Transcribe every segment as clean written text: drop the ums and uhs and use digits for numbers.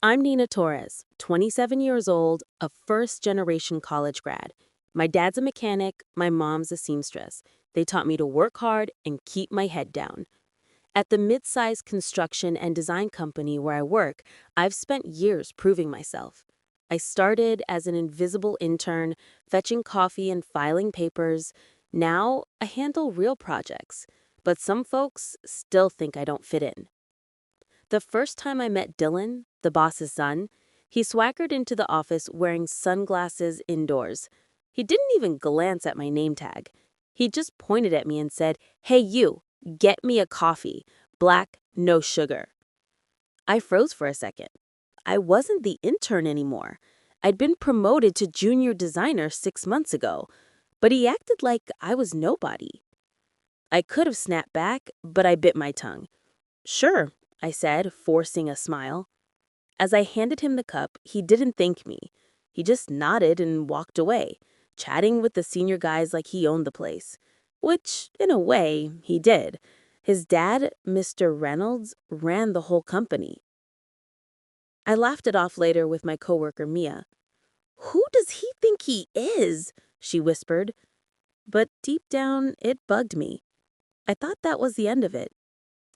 I'm Nina Torres, 27 years old, a first-generation college grad. My dad's a mechanic, my mom's a seamstress. They taught me to work hard and keep my head down. At the mid-sized construction and design company where I work, I've spent years proving myself. I started as an invisible intern, fetching coffee and filing papers. Now, I handle real projects. But some folks still think I don't fit in. The first time I met Dylan, the boss's son, he swaggered into the office wearing sunglasses indoors. He didn't even glance at my name tag. He just pointed at me and said, "Hey you, get me a coffee. Black, no sugar." I froze for a second. I wasn't the intern anymore. I'd been promoted to junior designer 6 months ago, but he acted like I was nobody. I could have snapped back, but I bit my tongue. "Sure," I said, forcing a smile. As I handed him the cup, he didn't thank me. He just nodded and walked away, chatting with the senior guys like he owned the place. Which, in a way, he did. His dad, Mr. Reynolds, ran the whole company. I laughed it off later with my coworker Mia. "Who does he think he is?" she whispered. But deep down, it bugged me. I thought that was the end of it.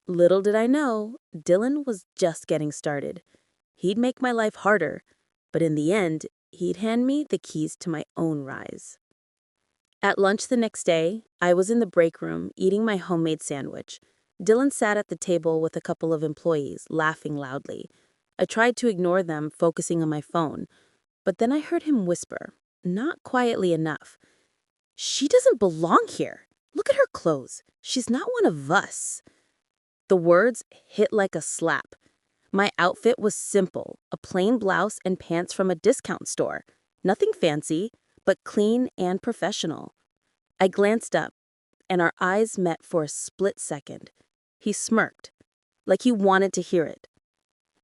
Little did I know, Dylan was just getting started. He'd make my life harder, but in the end, he'd hand me the keys to my own rise. At lunch the next day, I was in the break room eating my homemade sandwich. Dylan sat at the table with a couple of employees, laughing loudly. I tried to ignore them, focusing on my phone, but then I heard him whisper, not quietly enough, "She doesn't belong here. Look at her clothes. She's not one of us." The words hit like a slap. My outfit was simple, a plain blouse and pants from a discount store. Nothing fancy, but clean and professional. I glanced up, and our eyes met for a split second. He smirked, like he wanted to hear it.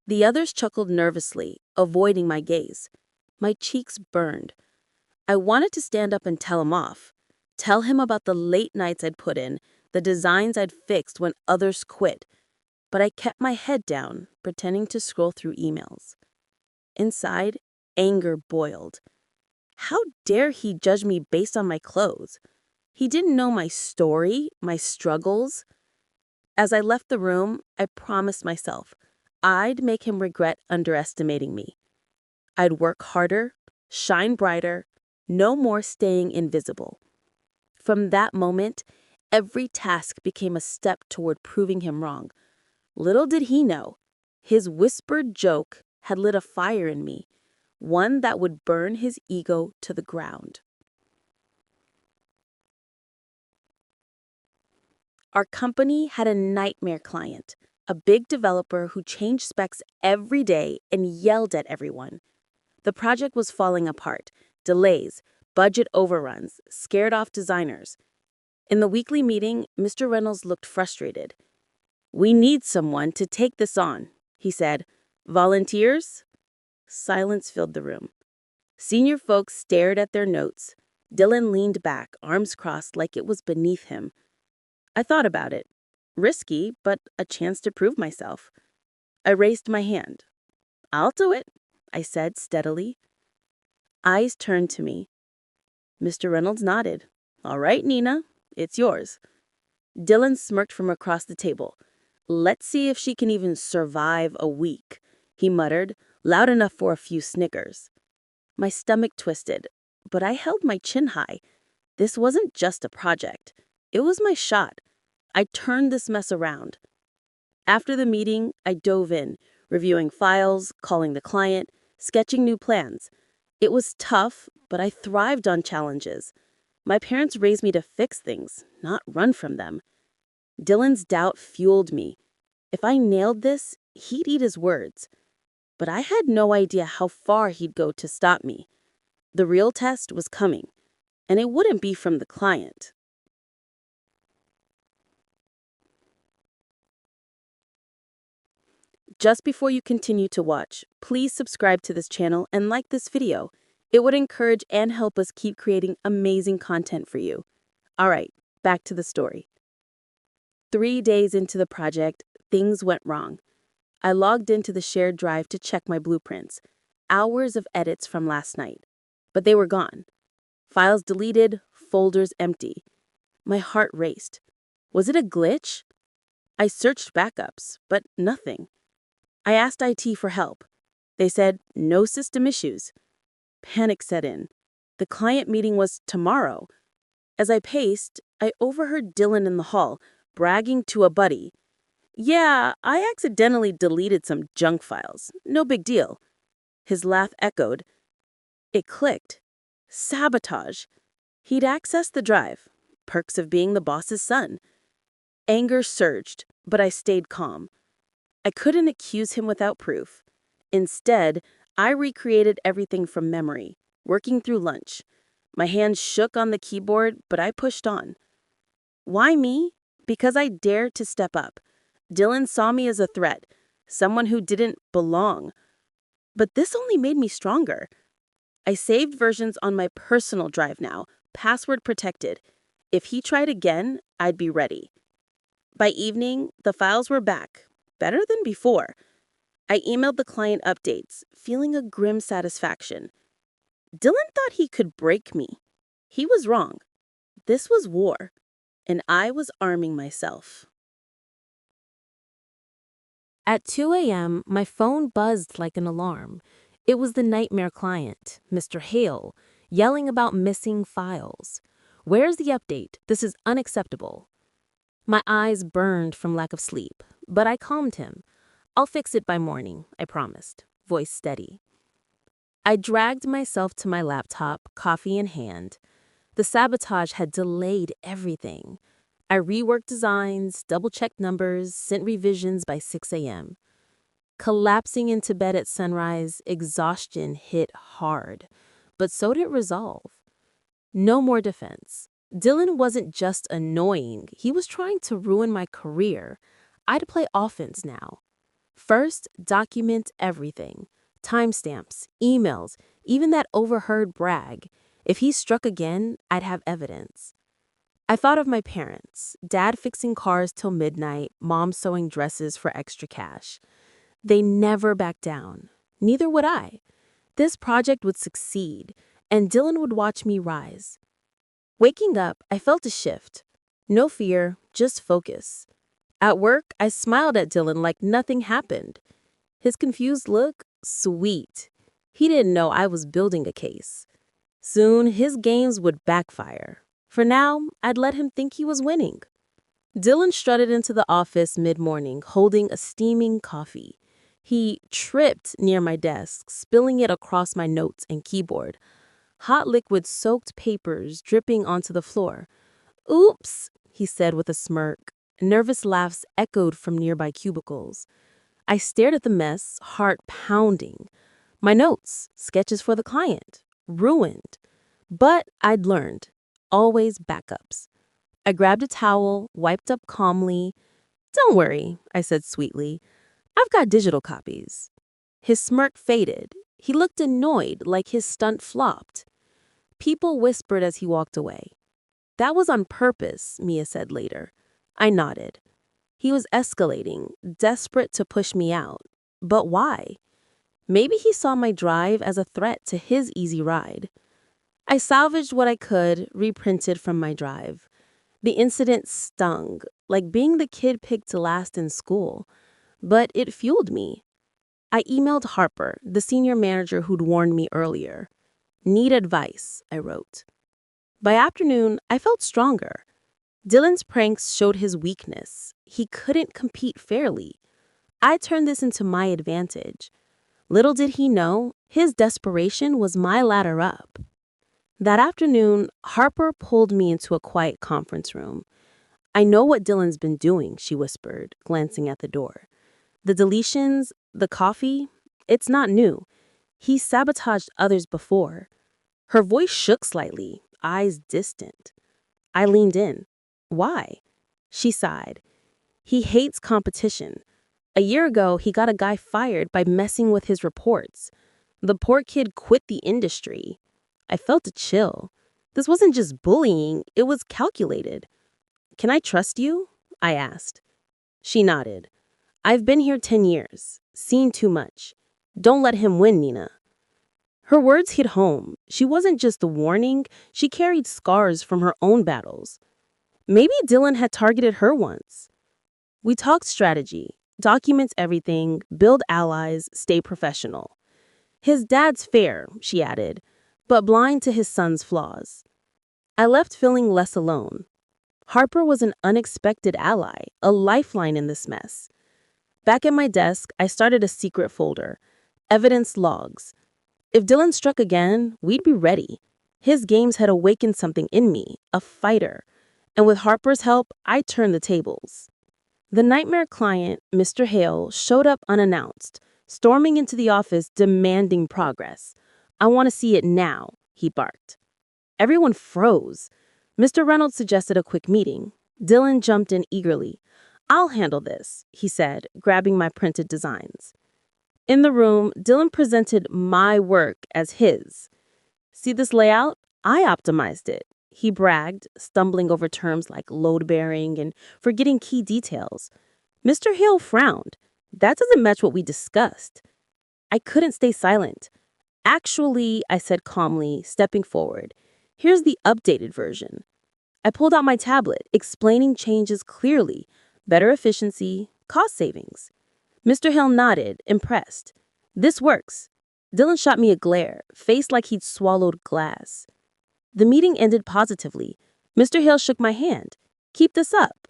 The others chuckled nervously, avoiding my gaze. My cheeks burned. I wanted to stand up and tell him off. Tell him about the late nights I'd put in, the designs I'd fixed when others quit. But I kept my head down, pretending to scroll through emails. Inside, anger boiled. How dare he judge me based on my clothes? He didn't know my story, my struggles. As I left the room, I promised myself I'd make him regret underestimating me. I'd work harder, shine brighter, no more staying invisible. From that moment, every task became a step toward proving him wrong. Little did he know, his whispered joke had lit a fire in me, one that would burn his ego to the ground. Our company had a nightmare client, a big developer who changed specs every day and yelled at everyone. The project was falling apart, delays, budget overruns, scared off designers. In the weekly meeting, Mr. Reynolds looked frustrated. "We need someone to take this on," he said. "Volunteers?" Silence filled the room. Senior folks stared at their notes. Dylan leaned back, arms crossed like it was beneath him. I thought about it. Risky, but a chance to prove myself. I raised my hand. "I'll do it," I said steadily. Eyes turned to me. Mr. Reynolds nodded. "All right, Nina, it's yours." Dylan smirked from across the table. "Let's see if she can even survive a week," he muttered, loud enough for a few snickers. My stomach twisted, but I held my chin high. This wasn't just a project. It was my shot. I turned this mess around. After the meeting, I dove in, reviewing files, calling the client, sketching new plans. It was tough, but I thrived on challenges. My parents raised me to fix things, not run from them. Dylan's doubt fueled me. If I nailed this, he'd eat his words. But I had no idea how far he'd go to stop me. The real test was coming, and it wouldn't be from the client. Just before you continue to watch, please subscribe to this channel and like this video. It would encourage and help us keep creating amazing content for you. All right, back to the story. 3 days into the project, things went wrong. I logged into the shared drive to check my blueprints. Hours of edits from last night. But they were gone. Files deleted, folders empty. My heart raced. Was it a glitch? I searched backups, but nothing. I asked IT for help. They said, no system issues. Panic set in. The client meeting was tomorrow. As I paced, I overheard Dylan in the hall, bragging to a buddy. Yeah, I accidentally deleted some junk files. No big deal. His laugh echoed. It clicked. Sabotage. He'd accessed the drive. Perks of being the boss's son. Anger surged, but I stayed calm. I couldn't accuse him without proof. Instead, I recreated everything from memory, working through lunch. My hands shook on the keyboard, but I pushed on. Why me? Because I dared to step up. Dylan saw me as a threat, someone who didn't belong. But this only made me stronger. I saved versions on my personal drive now, password protected. If he tried again, I'd be ready. By evening, the files were back, better than before. I emailed the client updates, feeling a grim satisfaction. Dylan thought he could break me. He was wrong. This was war, and I was arming myself. At 2 a.m., my phone buzzed like an alarm. It was the nightmare client, Mr. Hale, yelling about missing files. Where's the update? This is unacceptable. My eyes burned from lack of sleep, but I calmed him. I'll fix it by morning, I promised, voice steady. I dragged myself to my laptop, coffee in hand. The sabotage had delayed everything. I reworked designs, double-checked numbers, sent revisions by 6 a.m. Collapsing into bed at sunrise, exhaustion hit hard, but so did resolve. No more defense. Dylan wasn't just annoying, he was trying to ruin my career. I'd play offense now. First, document everything. Timestamps, emails, even that overheard brag. If he struck again, I'd have evidence. I thought of my parents, dad fixing cars till midnight, mom sewing dresses for extra cash. They never backed down. Neither would I. This project would succeed, and Dylan would watch me rise. Waking up, I felt a shift. No fear, just focus. At work, I smiled at Dylan like nothing happened. His confused look, sweet. He didn't know I was building a case. Soon, his games would backfire. For now, I'd let him think he was winning. Dylan strutted into the office mid-morning, holding a steaming coffee. He tripped near my desk, spilling it across my notes and keyboard. Hot liquid-soaked papers dripping onto the floor. Oops, he said with a smirk. Nervous laughs echoed from nearby cubicles. I stared at the mess, heart pounding. My notes, sketches for the client, ruined. But I'd learned. Always backups. I grabbed a towel, wiped up calmly. Don't worry, I said sweetly. I've got digital copies. His smirk faded. He looked annoyed, like his stunt flopped. People whispered as he walked away. That was on purpose, Mia said later. I nodded. He was escalating, desperate to push me out. But why? Maybe he saw my drive as a threat to his easy ride. I salvaged what I could, reprinted from my drive. The incident stung, like being the kid picked to last in school. But it fueled me. I emailed Harper, the senior manager who'd warned me earlier. Need advice, I wrote. By afternoon, I felt stronger. Dylan's pranks showed his weakness. He couldn't compete fairly. I turned this into my advantage. Little did he know, his desperation was my ladder up. That afternoon, Harper pulled me into a quiet conference room. I know what Dylan's been doing, she whispered, glancing at the door. The deletions, the coffee, it's not new. He sabotaged others before. Her voice shook slightly, eyes distant. I leaned in. Why? She sighed. He hates competition. A year ago, he got a guy fired by messing with his reports. The poor kid quit the industry. I felt a chill. This wasn't just bullying, it was calculated. Can I trust you? I asked. She nodded. I've been here 10 years, seen too much. Don't let him win, Nina. Her words hit home. She wasn't just a warning, she carried scars from her own battles. Maybe Dylan had targeted her once. We talked strategy, documents everything, build allies, stay professional. His dad's fair, she added, but blind to his son's flaws. I left feeling less alone. Harper was an unexpected ally, a lifeline in this mess. Back at my desk, I started a secret folder, evidence logs. If Dylan struck again, we'd be ready. His games had awakened something in me, a fighter. And with Harper's help, I turned the tables. The nightmare client, Mr. Hale, showed up unannounced, storming into the office demanding progress. "I want to see it now," he barked. Everyone froze. Mr. Reynolds suggested a quick meeting. Dylan jumped in eagerly. "I'll handle this," he said, grabbing my printed designs. In the room, Dylan presented my work as his. "See this layout? I optimized it," he bragged, stumbling over terms like load-bearing and forgetting key details. Mr. Hale frowned. "That doesn't match what we discussed." I couldn't stay silent. "Actually," I said calmly, stepping forward, "here's the updated version." I pulled out my tablet, explaining changes clearly, better efficiency, cost savings. Mr. Hale nodded, impressed. "This works." Dylan shot me a glare, face like he'd swallowed glass. The meeting ended positively. Mr. Hale shook my hand. "Keep this up."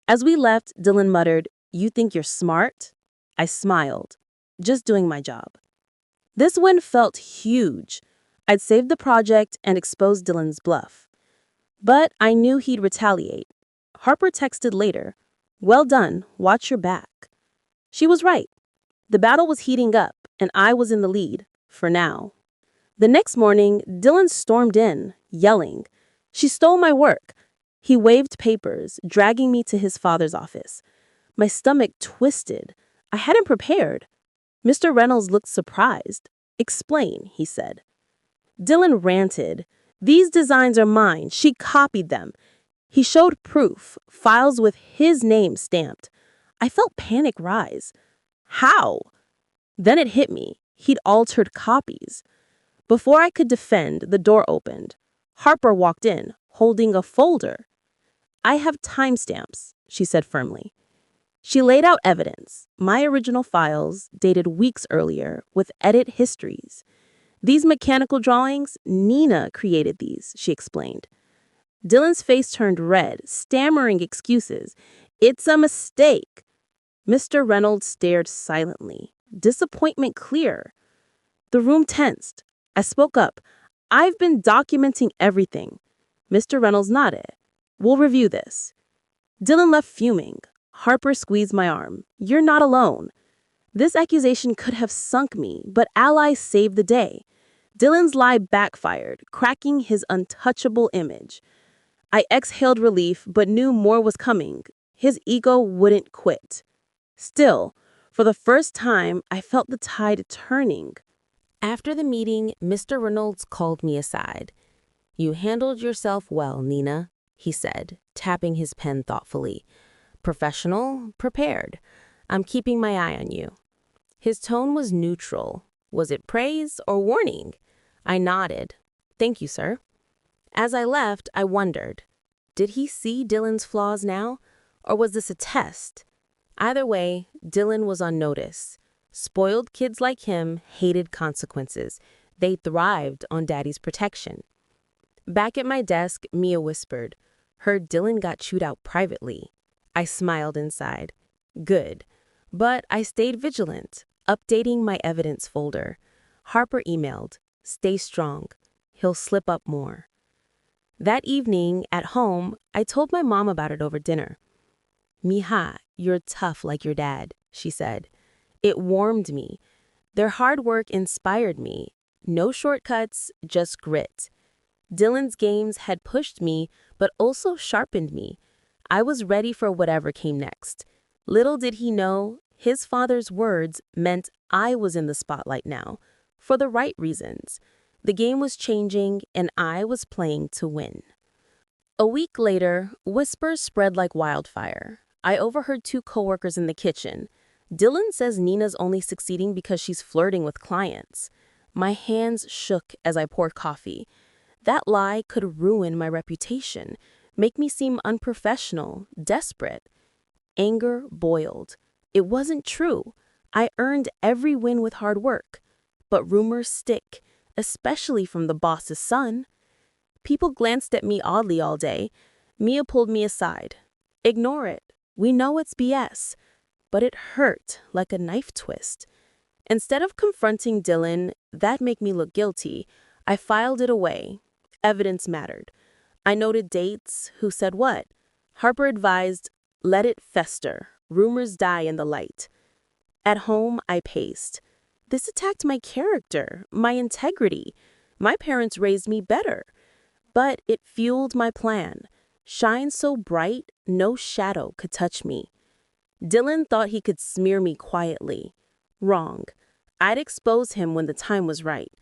As we left, Dylan muttered, "You think you're smart?" I smiled. Just doing my job. This win felt huge. I'd saved the project and exposed Dylan's bluff. But I knew he'd retaliate. Harper texted later, "Well done, watch your back." She was right. The battle was heating up, and I was in the lead, for now. The next morning, Dylan stormed in, yelling. "She stole my work." He waved papers, dragging me to his father's office. My stomach twisted. I hadn't prepared. Mr. Reynolds looked surprised. "Explain," he said. Dylan ranted. "These designs are mine. She copied them." He showed proof, files with his name stamped. I felt panic rise. How? Then it hit me. He'd altered copies. Before I could defend, the door opened. Harper walked in, holding a folder. "I have timestamps," she said firmly. She laid out evidence, my original files, dated weeks earlier, with edit histories. "These mechanical drawings, Nina created these," she explained. Dylan's face turned red, stammering excuses. "It's a mistake." Mr. Reynolds stared silently, disappointment clear. The room tensed. I spoke up. "I've been documenting everything." Mr. Reynolds nodded. "We'll review this." Dylan left fuming. Harper squeezed my arm. "You're not alone." This accusation could have sunk me, but allies saved the day. Dylan's lie backfired, cracking his untouchable image. I exhaled relief, but knew more was coming. His ego wouldn't quit. Still, for the first time, I felt the tide turning. After the meeting, Mr. Reynolds called me aside. "You handled yourself well, Nina," he said, tapping his pen thoughtfully. "Professional, prepared. I'm keeping my eye on you." His tone was neutral. Was it praise or warning? I nodded. "Thank you, sir." As I left, I wondered, did he see Dylan's flaws now, or was this a test? Either way, Dylan was on notice. Spoiled kids like him hated consequences. They thrived on Daddy's protection. Back at my desk, Mia whispered, "Heard Dylan got chewed out privately." I smiled inside. Good. But I stayed vigilant, updating my evidence folder. Harper emailed, "Stay strong. He'll slip up more." That evening, at home, I told my mom about it over dinner. "Mija, you're tough like your dad," she said. It warmed me. Their hard work inspired me. No shortcuts, just grit. Dylan's games had pushed me, but also sharpened me. I was ready for whatever came next. Little did he know, his father's words meant I was in the spotlight now, for the right reasons. The game was changing, and I was playing to win. A week later, whispers spread like wildfire. I overheard two coworkers in the kitchen. Dylan says Nina's only succeeding because she's flirting with clients. My hands shook as I poured coffee. That lie could ruin my reputation, make me seem unprofessional, desperate. Anger boiled. It wasn't true. I earned every win with hard work. But rumors stick, especially from the boss's son. People glanced at me oddly all day. Mia pulled me aside. Ignore it. We know it's BS. But it hurt like a knife twist. Instead of confronting Dylan, that made me look guilty. I filed it away. Evidence mattered. I noted dates, who said what. Harper advised, let it fester. Rumors die in the light. At home, I paced. This attacked my character, my integrity. My parents raised me better. But it fueled my plan. Shine so bright, no shadow could touch me. Dylan thought he could smear me quietly. Wrong. I'd expose him when the time was right.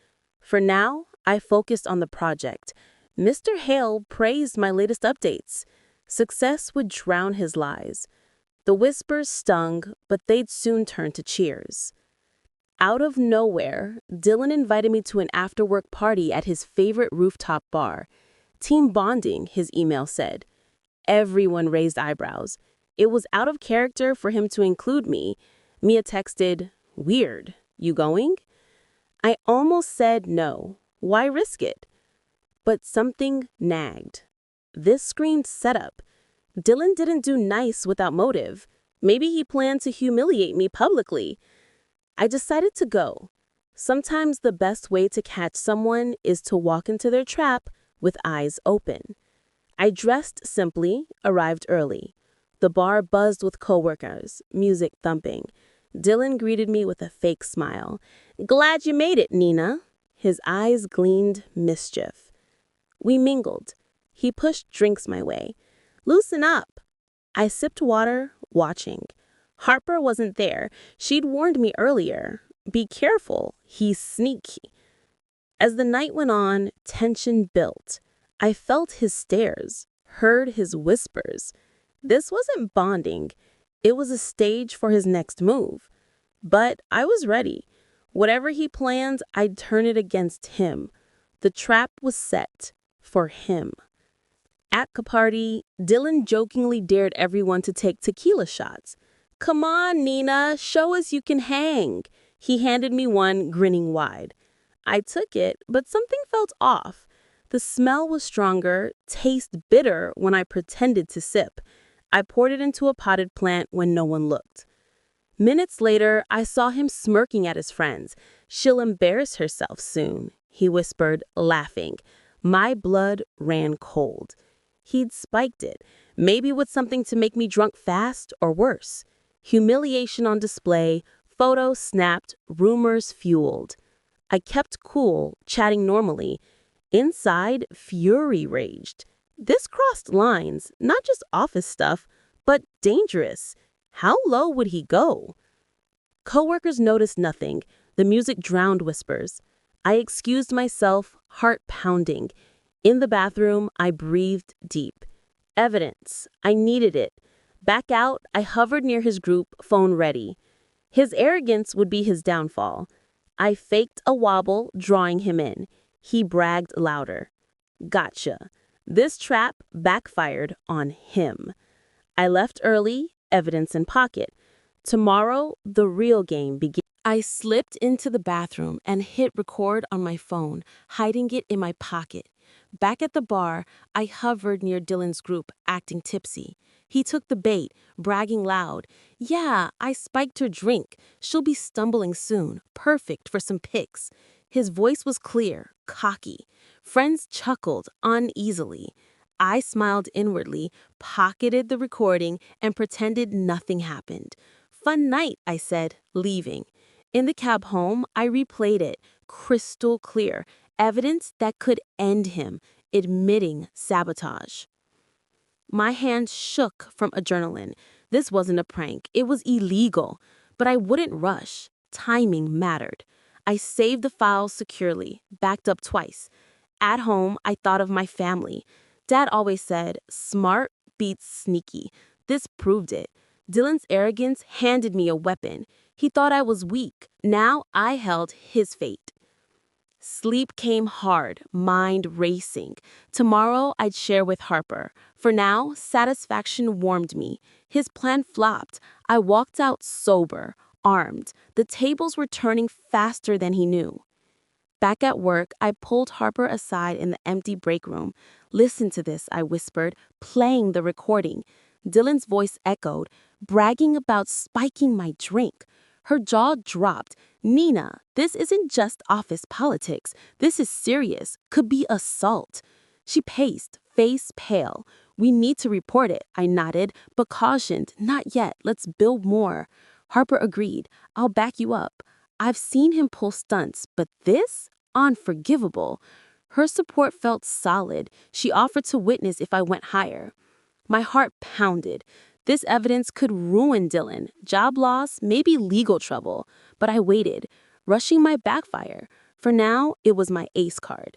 For now, I focused on the project. Mr. Hale praised my latest updates. Success would drown his lies. The whispers stung, but they'd soon turn to cheers. Out of nowhere, Dylan invited me to an after-work party at his favorite rooftop bar. Team bonding, his email said. Everyone raised eyebrows. It was out of character for him to include me. Mia texted, weird. You going? I almost said no. Why risk it? But something nagged. This screamed setup. Dylan didn't do nice without motive. Maybe he planned to humiliate me publicly. I decided to go. Sometimes the best way to catch someone is to walk into their trap with eyes open. I dressed simply, arrived early. The bar buzzed with coworkers, music thumping. Dylan greeted me with a fake smile. Glad you made it, Nina. His eyes gleamed mischief. We mingled. He pushed drinks my way. Loosen up. I sipped water, watching. Harper wasn't there. She'd warned me earlier. Be careful, he's sneaky. As the night went on, tension built. I felt his stares, heard his whispers. This wasn't bonding. It was a stage for his next move. But I was ready. Whatever he planned, I'd turn it against him. The trap was set for him. At the party, Dylan jokingly dared everyone to take tequila shots. Come on, Nina, show us you can hang. He handed me one, grinning wide. I took it, but something felt off. The smell was stronger, taste bitter when I pretended to sip. I poured it into a potted plant when no one looked. Minutes later, I saw him smirking at his friends. She'll embarrass herself soon, he whispered, laughing. My blood ran cold. He'd spiked it, maybe with something to make me drunk fast or worse. Humiliation on display, photos snapped, rumors fueled. I kept cool, chatting normally. Inside, fury raged. This crossed lines, not just office stuff, but dangerous. How low would he go? Coworkers noticed nothing. The music drowned whispers. I excused myself, heart pounding. In the bathroom, I breathed deep. Evidence. I needed it. Back out, I hovered near his group, phone ready. His arrogance would be his downfall. I faked a wobble, drawing him in. He bragged louder. Gotcha. This trap backfired on him. I left early, evidence in pocket. Tomorrow, the real game begins. I slipped into the bathroom and hit record on my phone, hiding it in my pocket. Back at the bar, I hovered near Dylan's group, acting tipsy. He took the bait, bragging loud. Yeah, I spiked her drink. She'll be stumbling soon. Perfect for some pics. His voice was clear, cocky. Friends chuckled uneasily. I smiled inwardly, pocketed the recording, and pretended nothing happened. Fun night, I said, leaving. In the cab home, I replayed it, crystal clear, evidence that could end him, admitting sabotage. My hands shook from adrenaline. This wasn't a prank. It was illegal. But I wouldn't rush. Timing mattered. I saved the files securely, backed up twice. At home, I thought of my family. Dad always said, smart beats sneaky. This proved it. Dylan's arrogance handed me a weapon. He thought I was weak. Now I held his fate. Sleep came hard, mind racing. Tomorrow I'd share with Harper. For now, satisfaction warmed me. His plan flopped. I walked out sober, armed. The tables were turning faster than he knew. Back at work, I pulled Harper aside in the empty break room. "Listen to this," I whispered, playing the recording. Dylan's voice echoed, bragging about spiking my drink. Her jaw dropped. "Nina, this isn't just office politics. This is serious. Could be assault." She paced, face pale. "We need to report it," I nodded, but cautioned, "Not yet. Let's build more." Harper agreed. "I'll back you up. I've seen him pull stunts, but this? Unforgivable." Her support felt solid. She offered to witness if I went higher. My heart pounded. This evidence could ruin Dylan. Job loss, maybe legal trouble. But I waited. Rushing might backfire. For now, it was my ace card.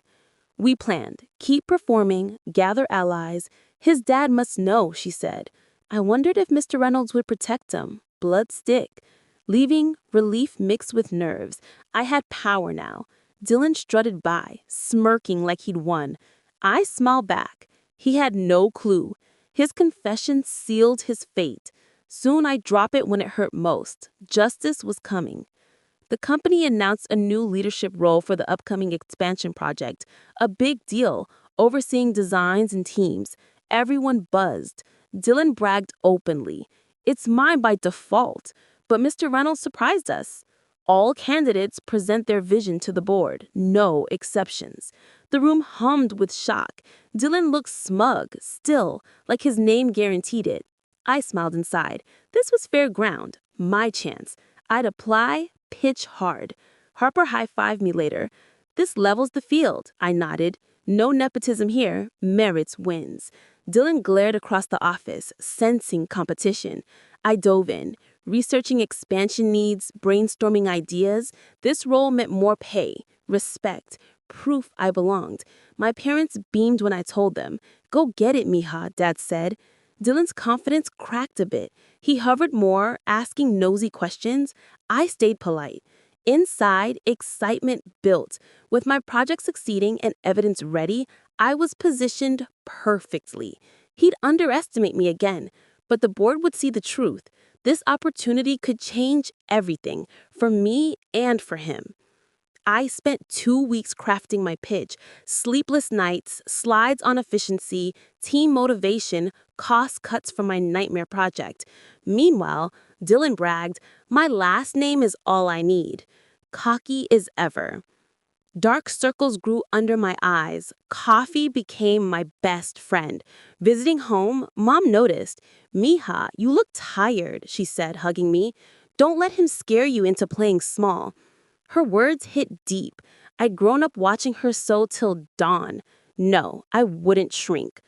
We planned. Keep performing, gather allies. "His dad must know," she said. I wondered if Mr. Reynolds would protect him. Blood stick. Leaving, relief mixed with nerves. I had power now. Dylan strutted by, smirking like he'd won. I smiled back. He had no clue. His confession sealed his fate. Soon I'd drop it when it hurt most. Justice was coming. The company announced a new leadership role for the upcoming expansion project. A big deal, overseeing designs and teams. Everyone buzzed. Dylan bragged openly. "It's mine by default." But Mr. Reynolds surprised us. All candidates present their vision to the board, no exceptions. The room hummed with shock. Dylan looked smug, still, like his name guaranteed it. I smiled inside. This was fair ground, my chance. I'd apply, pitch hard. Harper high-fived me later. "This levels the field," I nodded. "No nepotism here, merits wins." Dylan glared across the office, sensing competition. I dove in, researching expansion needs, brainstorming ideas. This role meant more pay, respect, proof I belonged. My parents beamed when I told them. "Go get it, mija," Dad said. Dylan's confidence cracked a bit. He hovered more, asking nosy questions. I stayed polite. Inside, excitement built. With my project succeeding and evidence ready, I was positioned perfectly. He'd underestimate me again, but the board would see the truth. This opportunity could change everything, for me and for him. I spent 2 weeks crafting my pitch, sleepless nights, slides on efficiency, team motivation, cost cuts from my nightmare project. Meanwhile, Dylan bragged, "My last name is all I need." Cocky as ever. Dark circles grew under my eyes. Coffee became my best friend. Visiting home, Mom noticed. "Mija, you look tired," she said, hugging me. "Don't let him scare you into playing small." Her words hit deep. I'd grown up watching her sew till dawn. No, I wouldn't shrink.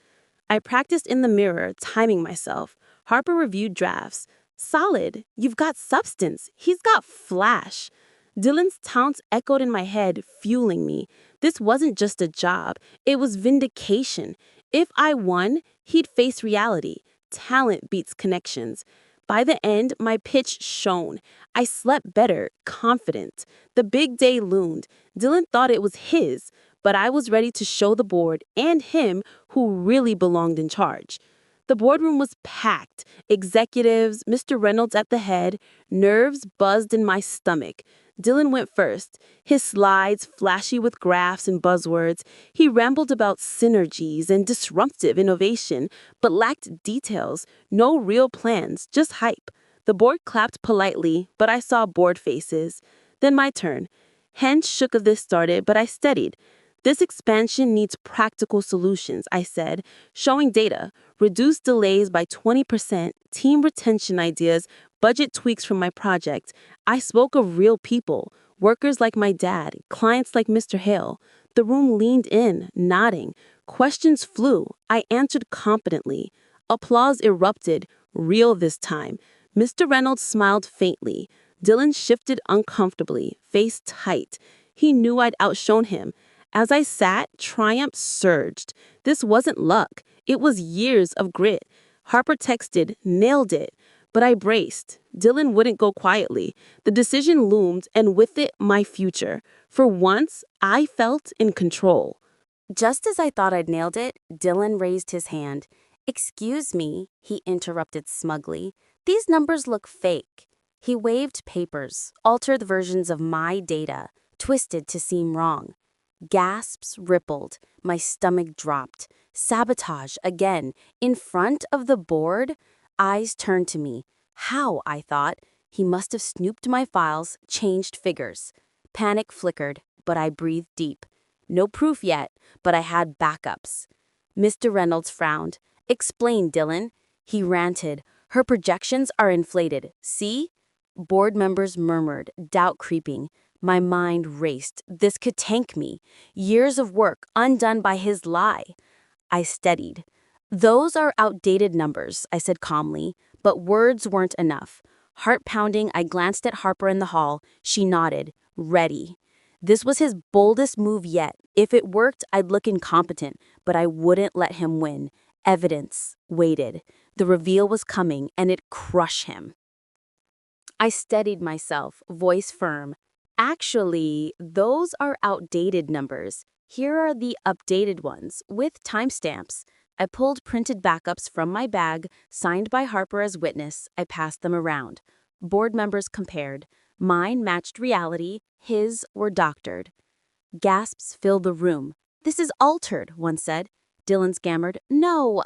I practiced in the mirror, timing myself. Harper reviewed drafts. "Solid. You've got substance. He's got flash." Dylan's taunts echoed in my head, fueling me. This wasn't just a job. It was vindication. If I won, he'd face reality. Talent beats connections. By the end, my pitch shone. I slept better, confident. The big day loomed. Dylan thought it was his, but I was ready to show the board and him who really belonged in charge. The boardroom was packed. Executives, Mr. Reynolds at the head, nerves buzzed in my stomach. Dylan went first, his slides flashy with graphs and buzzwords. He rambled about synergies and disruptive innovation, but lacked details, no real plans, just hype. The board clapped politely, but I saw bored faces. Then my turn. Hands shook as this started, but I steadied. "This expansion needs practical solutions," I said, showing data, reduce delays by 20%, team retention ideas, budget tweaks from my project. I spoke of real people, workers like my dad, clients like Mr. Hale. The room leaned in, nodding. Questions flew. I answered competently. Applause erupted, real this time. Mr. Reynolds smiled faintly. Dylan shifted uncomfortably, face tight. He knew I'd outshone him. As I sat, triumph surged. This wasn't luck. It was years of grit. Harper texted, "Nailed it." But I braced. Dylan wouldn't go quietly. The decision loomed, and with it, my future. For once, I felt in control. Just as I thought I'd nailed it, Dylan raised his hand. "Excuse me," he interrupted smugly. "These numbers look fake." He waved papers, altered versions of my data, twisted to seem wrong. Gasps rippled. My stomach dropped. Sabotage again. In front of the board? Eyes turned to me. How, I thought. He must have snooped my files, changed figures. Panic flickered, but I breathed deep. No proof yet, but I had backups. Mr. Reynolds frowned. "Explain, Dylan." He ranted. "Her projections are inflated. See?" Board members murmured, doubt creeping. My mind raced. This could tank me. Years of work undone by his lie. I steadied. "Those are outdated numbers," I said calmly, but words weren't enough. Heart pounding, I glanced at Harper in the hall. She nodded. Ready. This was his boldest move yet. If it worked, I'd look incompetent, but I wouldn't let him win. Evidence waited. The reveal was coming, and it'd crush him. I steadied myself, voice firm. "Actually, those are outdated numbers. Here are the updated ones, with timestamps." I pulled printed backups from my bag, signed by Harper as witness. I passed them around. Board members compared. Mine matched reality, his were doctored. Gasps filled the room. "This is altered," one said. Dylan stammered, "No,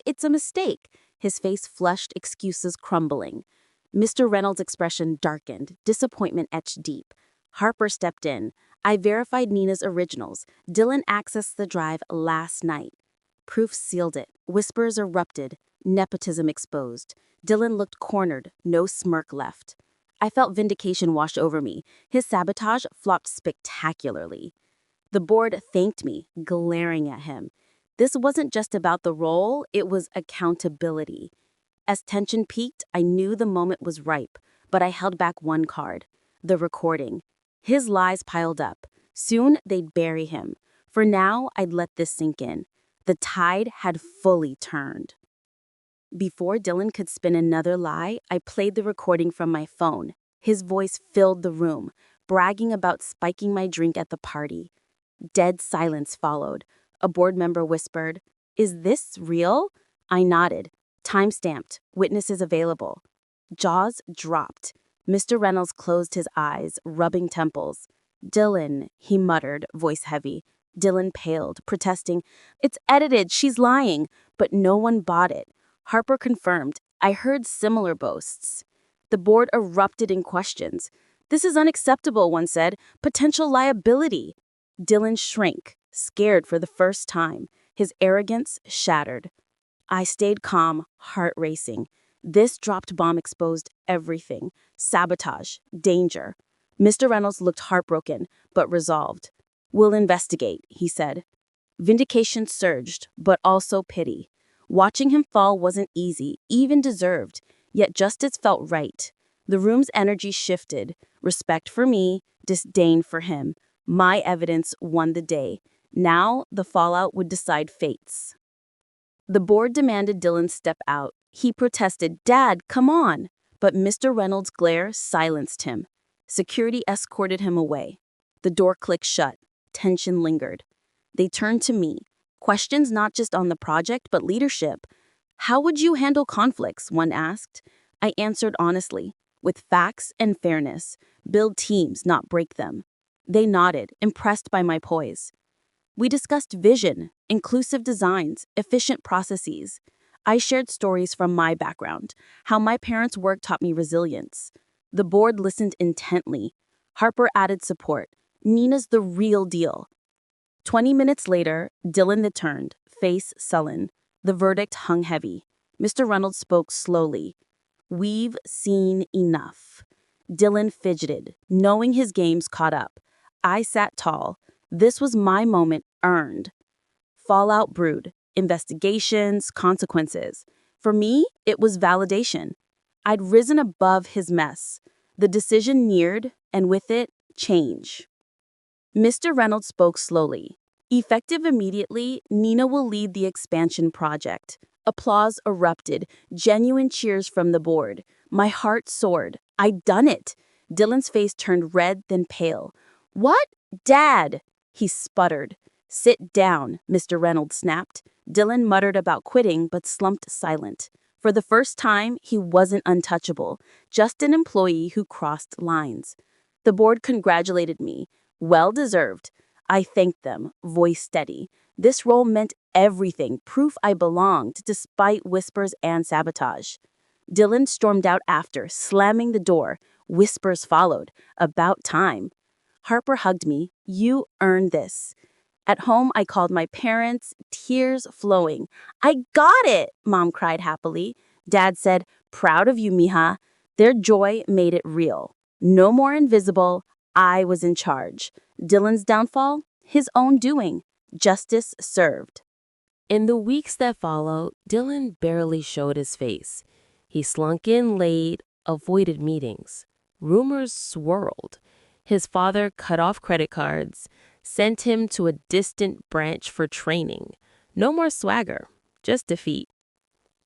it's a mistake." His face flushed, excuses crumbling. Mr. Reynolds' expression darkened, disappointment etched deep. Harper stepped in. "I verified Nina's originals. Dylan accessed the drive last night." Proof sealed it. Whispers erupted. Nepotism exposed. Dylan looked cornered, no smirk left. I felt vindication wash over me. His sabotage flopped spectacularly. The board thanked me, glaring at him. This wasn't just about the role, it was accountability. As tension peaked, I knew the moment was ripe, but I held back one card, the recording. His lies piled up. Soon they'd bury him. For now, I'd let this sink in. The tide had fully turned. Before Dylan could spin another lie, I played the recording from my phone. His voice filled the room, bragging about spiking my drink at the party. Dead silence followed. A board member whispered, "Is this real?" I nodded. "Timestamped. Witnesses available." Jaws dropped. Mr. Reynolds closed his eyes, rubbing temples. "Dylan," he muttered, voice heavy. Dylan paled, protesting, "It's edited, she's lying." But no one bought it. Harper confirmed, "I heard similar boasts." The board erupted in questions. "This is unacceptable," one said. "Potential liability." Dylan shrank, scared for the first time. His arrogance shattered. I stayed calm, heart racing. This dropped bomb exposed everything. Sabotage, danger. Mr. Reynolds looked heartbroken, but resolved. "We'll investigate," he said. Vindication surged, but also pity. Watching him fall wasn't easy, even deserved, yet justice felt right. The room's energy shifted. Respect for me, disdain for him. My evidence won the day. Now, the fallout would decide fates. The board demanded Dylan step out. He protested, "Dad, come on!" But Mr. Reynolds' glare silenced him. Security escorted him away. The door clicked shut. Tension lingered. They turned to me. Questions not just on the project, but leadership. "How would you handle conflicts?" one asked. I answered honestly, with facts and fairness. Build teams, not break them. They nodded, impressed by my poise. We discussed vision, inclusive designs, efficient processes. I shared stories from my background, how my parents' work taught me resilience. The board listened intently. Harper added support. "Nina's the real deal." 20 minutes later, Dylan returned, face sullen. The verdict hung heavy. Mr. Reynolds spoke slowly. "We've seen enough." Dylan fidgeted, knowing his game's caught up. I sat tall. This was my moment earned. Fallout brewed. Investigations, consequences. For me, it was validation. I'd risen above his mess. The decision neared, and with it, change. Mr. Reynolds spoke slowly. "Effective immediately, Nina will lead the expansion project. Applause erupted, genuine cheers from the board. My heart soared. I'd done it. Dylan's face turned red, then pale. What? Dad! He sputtered. Sit down, Mr. Reynolds snapped. Dylan muttered about quitting, but slumped silent. For the first time, he wasn't untouchable, just an employee who crossed lines. The board congratulated me. Well deserved. I thanked them, voice steady. This role meant everything, proof I belonged, despite whispers and sabotage. Dylan stormed out after, slamming the door. Whispers followed. About time. Harper hugged me. You earned this. At home, I called my parents, tears flowing. I got it, Mom cried happily. Dad said, proud of you, mija. Their joy made it real. No more invisible. I was in charge. Dylan's downfall? His own doing. Justice served. In the weeks that followed, Dylan barely showed his face. He slunk in late, avoided meetings. Rumors swirled. His father cut off credit cards, sent him to a distant branch for training. No more swagger, just defeat.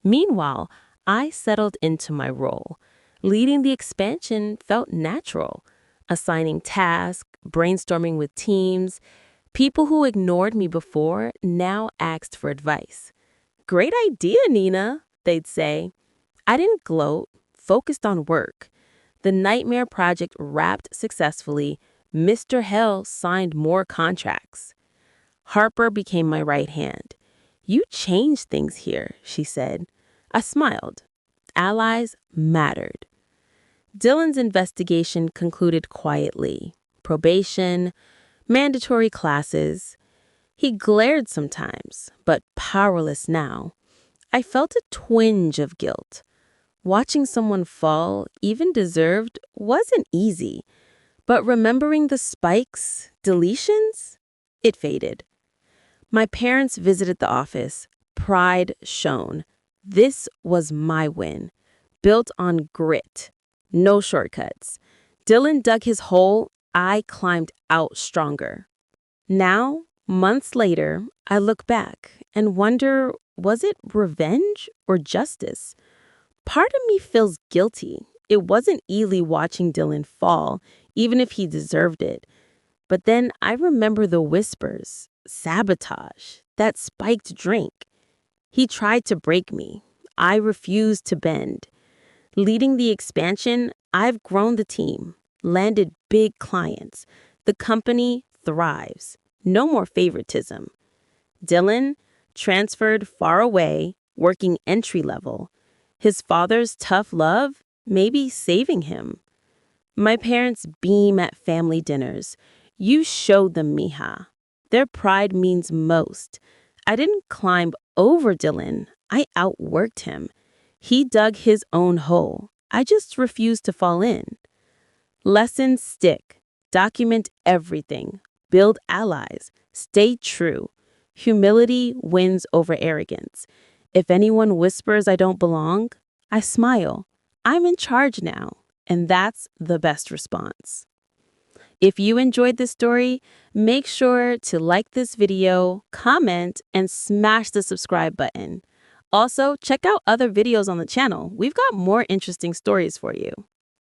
Meanwhile, I settled into my role. Leading the expansion felt natural. Assigning tasks, brainstorming with teams. People who ignored me before now asked for advice. Great idea, Nina, they'd say. I didn't gloat, focused on work. The nightmare project wrapped successfully. Mr. Hell signed more contracts. Harper became my right hand. You changed things here, she said. I smiled. Allies mattered. Dylan's investigation concluded quietly. Probation, mandatory classes. He glared sometimes, but powerless now. I felt a twinge of guilt. Watching someone fall, even deserved, wasn't easy. But remembering the spikes, deletions, it faded. My parents visited the office. Pride shone. This was my win, built on grit. No shortcuts. Dylan dug his hole. I climbed out stronger. Now, months later, I look back and wonder, was it revenge or justice? Part of me feels guilty. It wasn't easy watching Dylan fall, even if he deserved it. But then I remember the whispers, sabotage, that spiked drink. He tried to break me. I refused to bend. Leading the expansion, I've grown the team, landed big clients. The company thrives. No more favoritism. Dylan transferred far away, working entry level. His father's tough love maybe saving him. My parents beam at family dinners. You showed them, mija. Their pride means most. I didn't climb over Dylan. I outworked him. He dug his own hole. I just refused to fall in. Lessons stick. Document everything. Build allies. Stay true. Humility wins over arrogance. If anyone whispers I don't belong, I smile. I'm in charge now, and that's the best response. If you enjoyed this story, make sure to like this video, comment, and smash the subscribe button. Also, check out other videos on the channel. We've got more interesting stories for you.